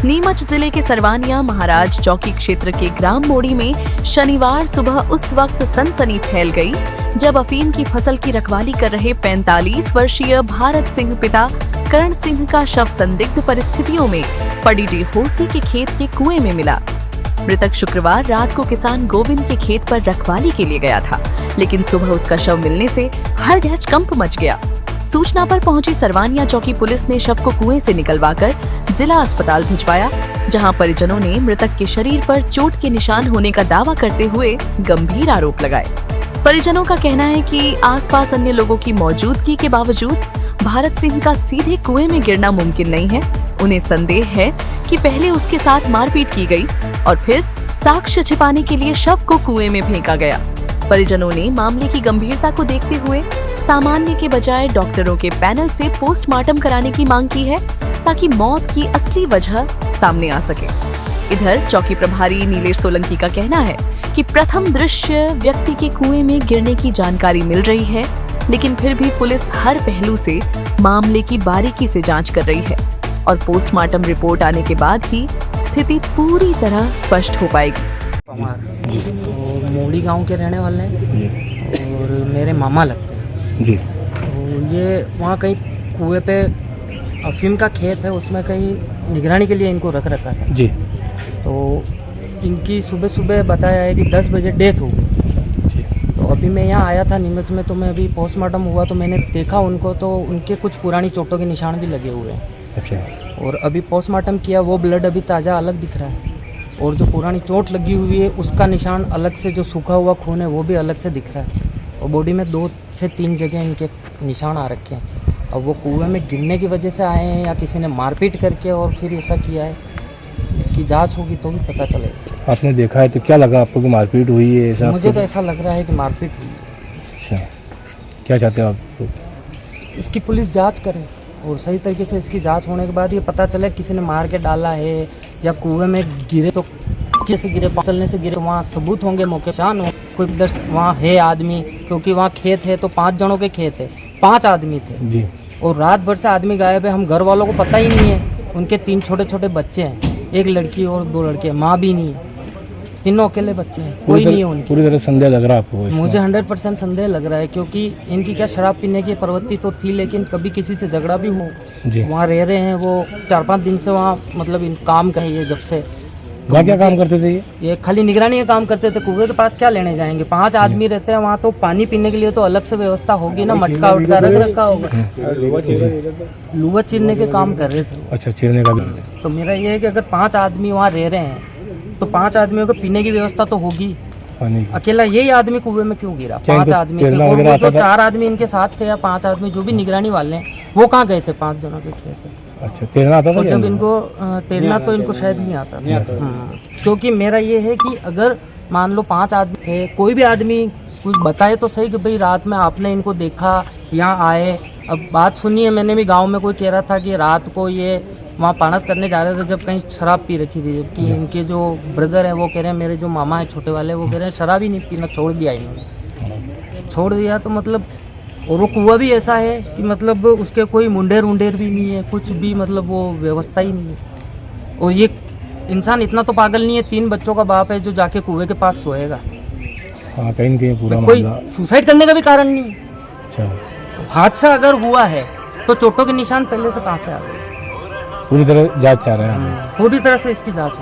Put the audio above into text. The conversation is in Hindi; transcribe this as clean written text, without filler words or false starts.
नीमच जिले के सरवानिया महाराज चौकी क्षेत्र के ग्राम मोड़ी में शनिवार सुबह उस वक्त सनसनी फैल गई जब अफीम की फसल की रखवाली कर रहे 45 वर्षीय भारत सिंह पिता करण सिंह का शव संदिग्ध परिस्थितियों में पड़ी डिहोसी के खेत के कुएं में मिला। मृतक शुक्रवार रात को किसान गोविंद के खेत पर रखवाली के लिए गया था, लेकिन सुबह उसका शव मिलने से हर डैच कंप मच गया। सूचना पर पहुंची सरवानिया चौकी पुलिस ने शव को कुएं से निकलवाकर जिला अस्पताल भिजवाया, जहां परिजनों ने मृतक के शरीर पर चोट के निशान होने का दावा करते हुए गंभीर आरोप लगाए। परिजनों का कहना है कि आसपास अन्य लोगों की मौजूदगी के बावजूद भारत सिंह का सीधे कुएं में गिरना मुमकिन नहीं है। उन्हें संदेह है कि पहले उसके साथ मारपीट की गई और फिर साक्ष्य छिपाने के लिए शव को कुएं में फेंका गया। परिजनों ने मामले की गंभीरता को देखते हुए सामान्य के बजाय डॉक्टरों के पैनल से पोस्टमार्टम कराने की मांग की है, ताकि मौत की असली वजह सामने आ सके। इधर चौकी प्रभारी नीलेश सोलंकी का कहना है कि प्रथम दृश्य व्यक्ति के कुएं में गिरने की जानकारी मिल रही है, लेकिन फिर भी पुलिस हर पहलू से मामले की बारीकी से जांच कर रही है और पोस्टमार्टम रिपोर्ट आने के बाद ही स्थिति पूरी तरह स्पष्ट हो पाएगी। तो मोड़ी गांव के रहने वाले हैं और मेरे मामा लगते हैं जी। तो ये वहाँ कहीं कुएं पे अफीम का खेत है, उसमें कहीं निगरानी के लिए इनको रख रखा था जी। तो इनकी सुबह सुबह बताया है कि 10 बजे डेथ हो गई। तो अभी मैं यहाँ आया था नीमच में, तो मैं अभी पोस्टमार्टम हुआ तो मैंने देखा उनको, तो उनके कुछ पुरानी चोटों के निशान भी लगे हुए हैं। अच्छा। और अभी पोस्टमार्टम किया, वो ब्लड अभी ताज़ा अलग दिख रहा है और जो पुरानी चोट लगी हुई है उसका निशान अलग से, जो सूखा हुआ खून है वो भी अलग से दिख रहा है और बॉडी में 2 से 3 जगह इनके निशान आ रखे हैं। अब वो कुएं में गिरने की वजह से आए हैं या किसी ने मारपीट करके और फिर ऐसा किया है, इसकी जांच होगी तो भी पता चलेगा। आपने देखा है तो क्या लगा आपको कि मारपीट हुई है? ऐसा मुझे तो ऐसा लग रहा है कि मारपीट हुई है। अच्छा, क्या चाहते हो आप? इसकी पुलिस जांच करे और सही तरीके से इसकी जांच होने के बाद ये पता चले किसी ने मार के डाला है या कुएं में गिरे तो कैसे गिरे, फिसलने से गिरे, वहाँ सबूत होंगे, मौके शान हो कोई वहाँ है आदमी, क्योंकि वहाँ खेत है तो 5 जनों के खेत है, 5 आदमी थे जी। और रात भर से आदमी गायब है। हम घर वालों को पता ही नहीं है, उनके 3 छोटे छोटे बच्चे हैं, 1 लड़की और 2 लड़के, माँ भी नहीं है, तीनों अकेले बच्चे हैं, कोई नहीं है उनकी। पूरी तरह संदेह लग रहा है आपको? मुझे 100% संदेह लग रहा है, क्योंकि इनकी क्या शराब पीने की प्रवृत्ति तो थी, लेकिन कभी किसी से झगड़ा भी हो। वहाँ रह रहे हैं वो 4-5 दिन से, वहाँ मतलब इन काम का है ये जब से। वहाँ क्या काम करते थे ये खाली निगरानी का काम करते थे। कुएं के पास क्या लेने जाएंगे, 5 आदमी रहते हैं वहाँ, तो पानी पीने के लिए तो अलग से व्यवस्था होगी ना, मटका उटका रख रखा होगा। लुआ चीरने के काम कर रहे थे। अच्छा, चीरने का भी। तो मेरा ये है कि अगर 5 आदमी वहाँ रह रहे हैं तो 5 आदमियों को पीने की व्यवस्था तो होगी। अकेला यही आदमी कुएं में क्यों गिरा? 5 आदमी थे और वो जो 4 आदमी इनके साथ थे या 5 आदमी जो भी निगरानी वाले हैं, वो कहाँ गए थे 5 जनों के खेत? अच्छा, तैरना आता था? जब इनको तैरना तो इनको शायद नहीं आता था। क्योंकि मेरा ये है कि अगर मान लो 5 आदमी थे, कोई भी आदमी कुछ बताए तो सही कि भाई रात में आपने इनको देखा, यहाँ आए। अब बात सुनिए, मैंने भी गांव में कोई कह रहा था कि रात को ये वहाँ पानत करने जा रहे थे जब कहीं शराब पी रखी थी, जबकि इनके जो ब्रदर हैं वो कह रहे हैं, मेरे जो मामा है छोटे वाले, वो कह रहे हैं शराब ही नहीं पीना छोड़ दिया इन्होंने। छोड़ दिया तो मतलब, और वो कुआं भी ऐसा है कि मतलब उसके कोई मुंडेर भी नहीं है, कुछ भी मतलब वो व्यवस्था ही नहीं है। और ये इंसान इतना तो पागल नहीं है, 3 बच्चों का बाप है जो जाके कुएं के पास सोएगा। हाँ, कहीं पूरा कोई सुसाइड करने का भी कारण नहीं। अच्छा, हादसा अगर हुआ है तो चोटों के निशान पहले से कहाँ से आ गए? पूरी तरह जांच चाह रहे हैं। पूरी तरह से इसकी जांच हो।